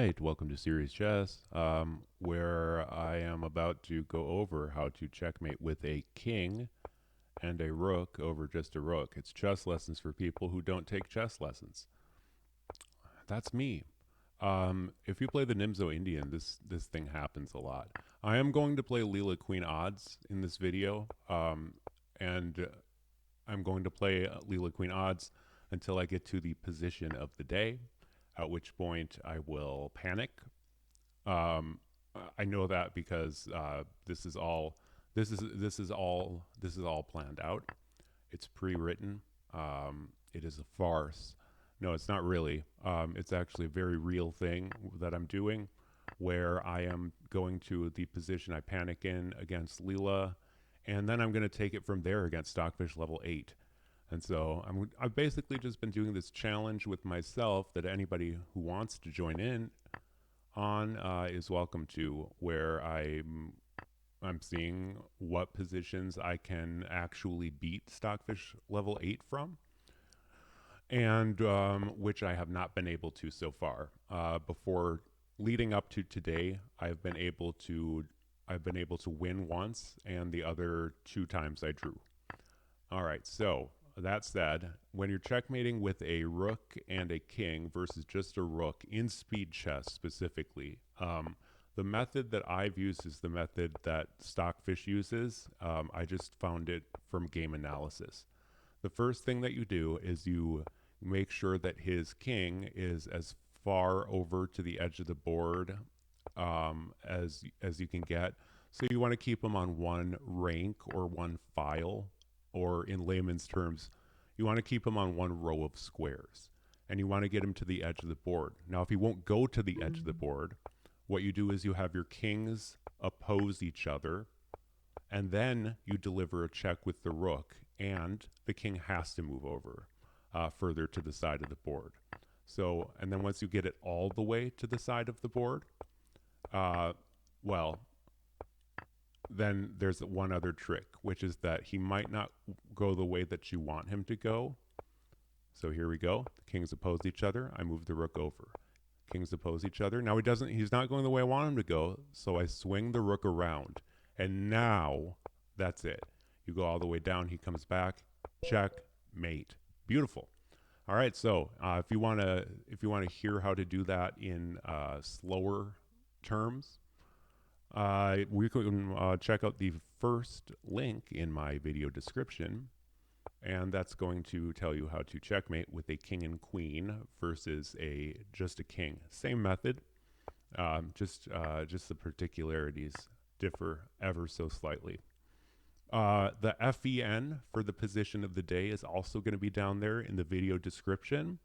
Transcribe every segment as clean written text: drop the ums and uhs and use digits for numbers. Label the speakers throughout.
Speaker 1: right, welcome to SRS Chess, where I am about to go over how to checkmate with a king and a rook over just a rook. It's chess lessons for people who don't take chess lessons. That's me. If you play the Nimzo Indian, this thing happens a lot. I am going to play Leelaqueenodds in this video, and I'm going to play Leelaqueenodds until I get to the position of the day, at which point I will panic. Um, I know that because this is all planned out. It's pre-written. It is a farce. No, it's not really. It's actually a very real thing that I'm doing, where I am going to the position I panic in against Leela, and then I'm going to take it from there against Stockfish level 8. And so I've basically just been doing this challenge with myself that anybody who wants to join in on is welcome to, where I'm seeing what positions I can actually beat Stockfish level 8 from, and which I have not been able to so far. Before leading up to today, I've been able to win once, and the other two times I drew. All right, so that said, when you're checkmating with a rook and a king versus just a rook in speed chess specifically, the method that I've used is the method that Stockfish uses. I just found it from game analysis. The first thing that you do is you make sure that his king is as far over to the edge of the board as you can get. So you want to keep him on one rank or one file, or in layman's terms, you want to keep him on one row of squares, and you want to get him to the edge of the board. Now, if he won't go to the edge of the board, what you do is you have your kings oppose each other, and then you deliver a check with the rook, and the king has to move over further to the side of the board. So, and then once you get it all the way to the side of the board, well, then there's one other trick, which is that he might not go the way that you want him to go. So here we go. The kings oppose each other. I move the rook over. Kings oppose each other. Now he's not going the way I want him to go, so I swing the rook around. And now that's it. You go all the way down, he comes back, checkmate. Beautiful. All right, so if you want to hear how to do that in slower terms, we can check out the first link in my video description, and that's going to tell you how to checkmate with a king and queen versus just a king. Same method, just the particularities differ ever so slightly. The FEN for the position of the day is also going to be down there in the video description.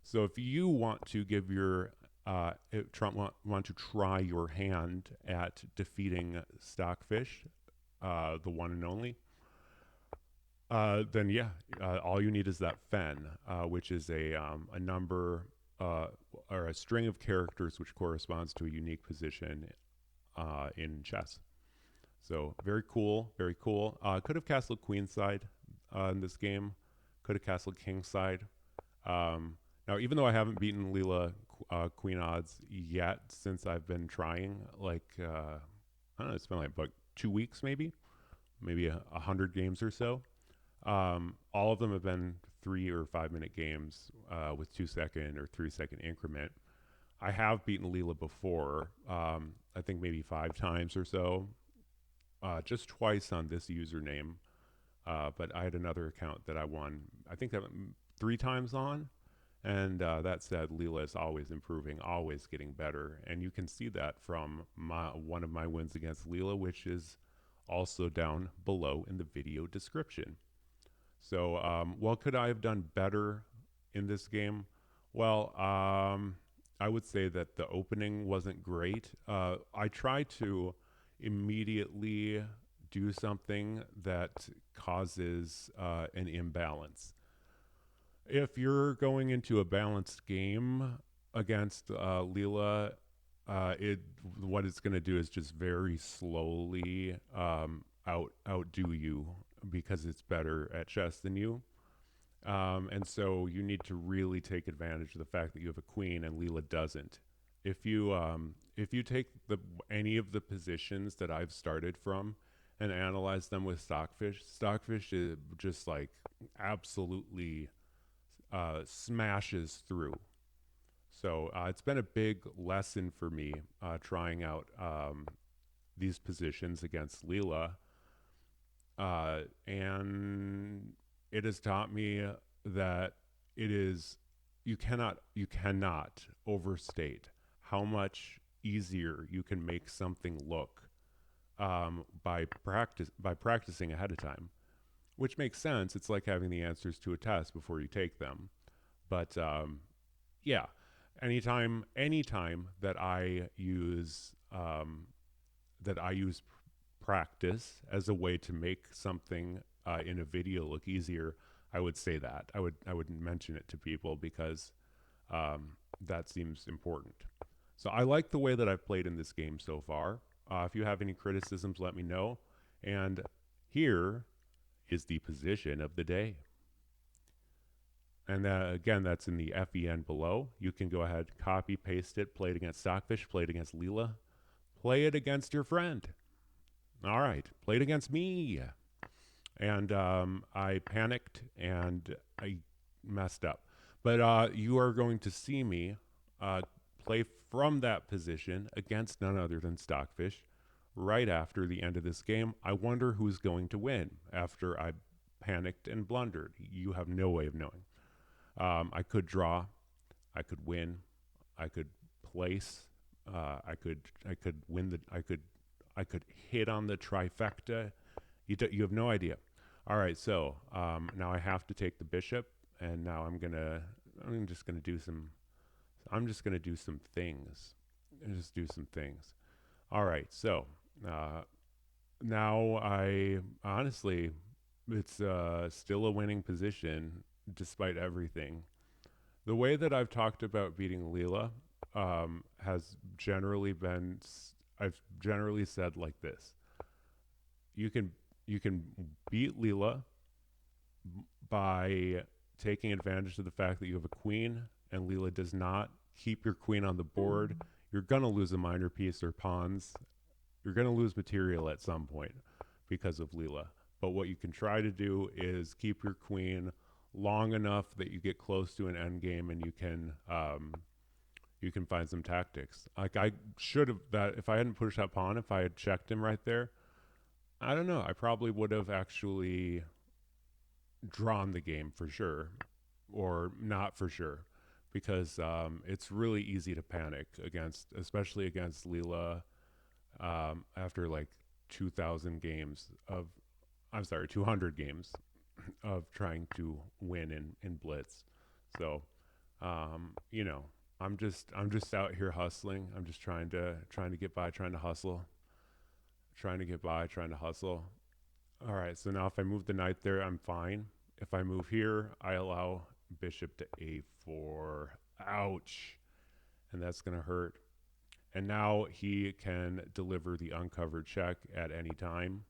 Speaker 1: So if you want to give your want to try your hand at defeating Stockfish, the one and only, then yeah, all you need is that fen, which is a number or a string of characters which corresponds to a unique position in chess. So very cool, very cool. Could have castled queenside in this game. Could have castled kingside. Now, even though I haven't beaten Leela Queen Odds yet since I've been trying, like, I don't know, it's been like about 2 weeks maybe 100 games or so. All of them have been 3 or 5 minute games with 2-second or 3-second increment. I have beaten Leela before, I think maybe 5 times or so, just twice on this username. But I had another account that I won, I think that 3 times on. And that said, Leela is always improving, always getting better. And you can see that from one of my wins against Leela, which is also down below in the video description. So what could I have done better in this game? Well, I would say that the opening wasn't great. I tried to immediately do something that causes an imbalance. If you're going into a balanced game against Leela, what it's going to do is just very slowly outdo you because it's better at chess than you. And so you need to really take advantage of the fact that you have a queen and Leela doesn't. If you take any of the positions that I've started from and analyze them with Stockfish is just like absolutely smashes through. So it's been a big lesson for me trying out these positions against Leela, and it has taught me that it is you cannot overstate how much easier you can make something look by practicing ahead of time, which makes sense. It's like having the answers to a test before you take them. But yeah, anytime that I use practice as a way to make something in a video look easier, I would say that I would mention it to people because that seems important. So I like the way that I've played in this game so far. If you have any criticisms, let me know. And here is the position of the day. And again, that's in the FEN below. You can go ahead, copy, paste it, play it against Stockfish, play it against Leela, play it against your friend. All right, play it against me. And I panicked and I messed up. But you are going to see me play from that position against none other than Stockfish right after the end of this game. I wonder who's going to win after I panicked and blundered. You have no way of knowing. I could draw, I could win, I could place, I could win I could hit on the trifecta. You have no idea. All right, so now I have to take the bishop, and now I'm just gonna do some things. Just do some things. All right, so now I honestly, it's still a winning position despite everything. The way that I've talked about beating Leela has generally been, I've generally said like this: you can beat Leela by taking advantage of the fact that you have a queen and Leela does not. Keep your queen on the board. You're gonna lose a minor piece or pawns. You're gonna lose material at some point because of Leela. But what you can try to do is keep your queen long enough that you get close to an end game and you can find some tactics. Like I should have that if I hadn't pushed that pawn, if I had checked him right there, I don't know. I probably would have actually drawn the game for sure, or not for sure, because it's really easy to panic against, especially against Leela, after like 2,000 games of, I'm sorry, 200 games of trying to win in blitz. So, you know, I'm just out here hustling. I'm just trying to get by, trying to hustle, trying to get by, trying to hustle. All right, so now if I move the knight there, I'm fine. If I move here, I allow bishop to a4. Ouch. And that's going to hurt. And now he can deliver the uncovered check at any time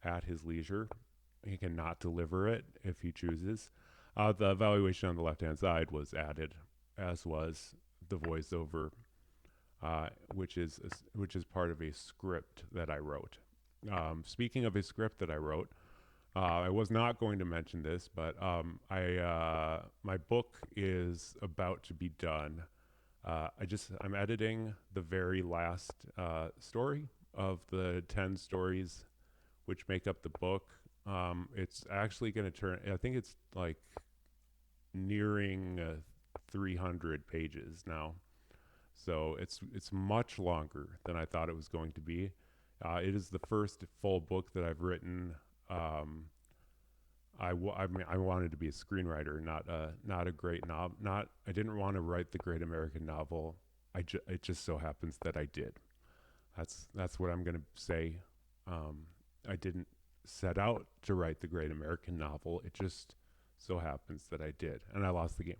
Speaker 1: at his leisure. He can not deliver it if he chooses. The evaluation on the left-hand side was added, as was the voiceover, which is part of a script that I wrote. Speaking of a script that I wrote, I was not going to mention this, but my book is about to be done. I'm editing the very last story of the 10 stories which make up the book. It's actually going to turn, I think it's like nearing 300 pages now. So it's much longer than I thought it was going to be. It is the first full book that I've written. I wanted to be a screenwriter, not a great novel. I didn't want to write the great American novel. It just so happens that I did. That's what I'm going to say. I didn't set out to write the great American novel. It just so happens that I did, and I lost the game.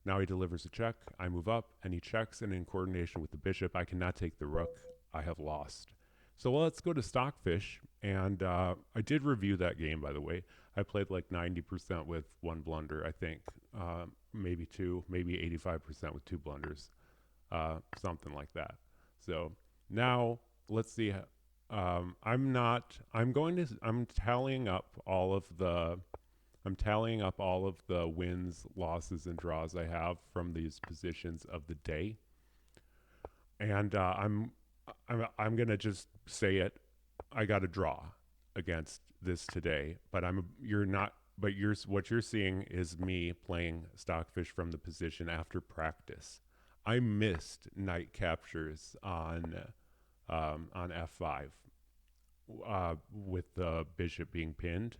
Speaker 1: Now he delivers a check. I move up, and he checks, and in coordination with the bishop, I cannot take the rook. I have lost. So let's go to Stockfish, and I did review that game, by the way. I played like 90% with one blunder, I think. Maybe two, maybe 85% with two blunders. something like that. So now let's see. I'm tallying up all of the wins, losses, and draws I have from these positions of the day, and I'm gonna just say it. I got a draw against this today, but you're not. But what you're seeing is me playing Stockfish from the position after practice. I missed knight captures on f5 with the bishop being pinned.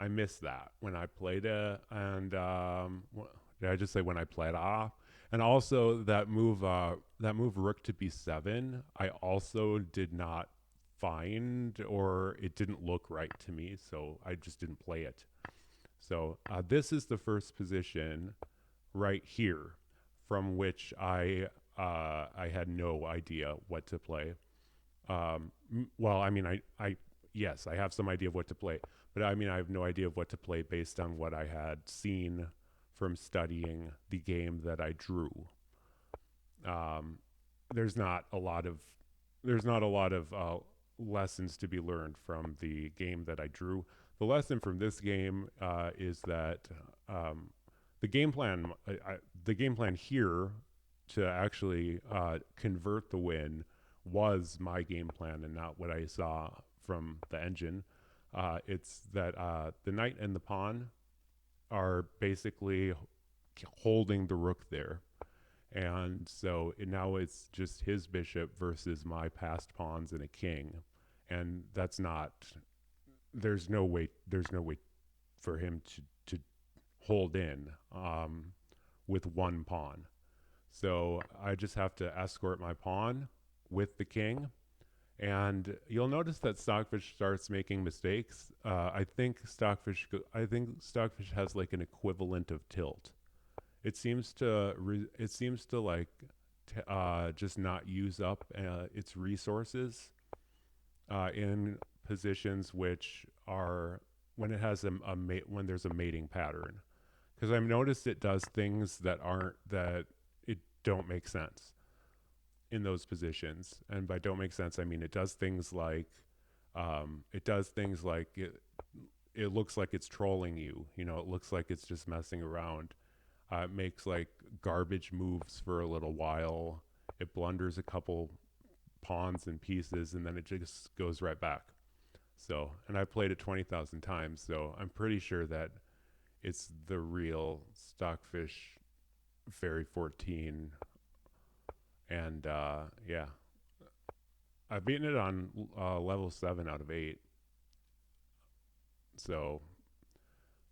Speaker 1: I missed that when I played it, and did I just say when I played off? And also that move rook to b7, I also did not find, or it didn't look right to me, so I just didn't play it. So this is the first position right here, from which I had no idea what to play. Well, I mean, yes, I have some idea of what to play, but I mean, I have no idea of what to play based on what I had seen from studying the game that I drew. Um, there's not a lot of lessons to be learned from the game that I drew. The lesson from this game is that the game plan the game plan here to actually convert the win was my game plan and not what I saw from the engine. It's that the knight and the pawn are basically holding the rook there. And so now it's just his bishop versus my passed pawns and a king. And that's not, there's no way for him to hold in with one pawn. So I just have to escort my pawn with the king. And you'll notice that Stockfish starts making mistakes. I think Stockfish has like an equivalent of tilt. It seems to like just not use up its resources in positions which are when it has when there's a mating pattern. Because I've noticed it does things that don't make sense in those positions. And by don't make sense, I mean it does things like it looks like it's trolling you. You know, it looks like it's just messing around. It makes like garbage moves for a little while. It blunders a couple pawns and pieces, and then it just goes right back. So, and I've played it 20,000 times, so I'm pretty sure that it's the real Stockfish Fairy 14. And yeah, I've beaten it on level 7 out of 8. So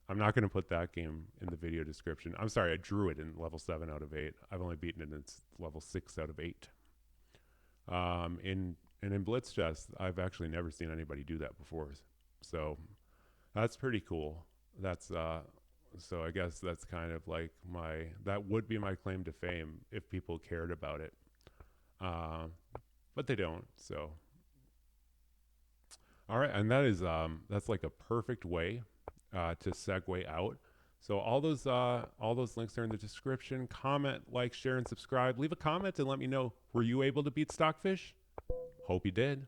Speaker 1: I'm not going to put that game in the video description. I'm sorry, I drew it in level 7 out of 8. I've only beaten it in level 6 out of 8. In Blitz Chess, I've actually never seen anybody do that before. So that's pretty cool. That's so I guess that's kind of like that would be my claim to fame if people cared about it. But they don't. So all right, and that's like a perfect way to segue out. So all those links are in the description. Comment, like, share, and subscribe. Leave a comment and let me know, were you able to beat Stockfish? Hope you did.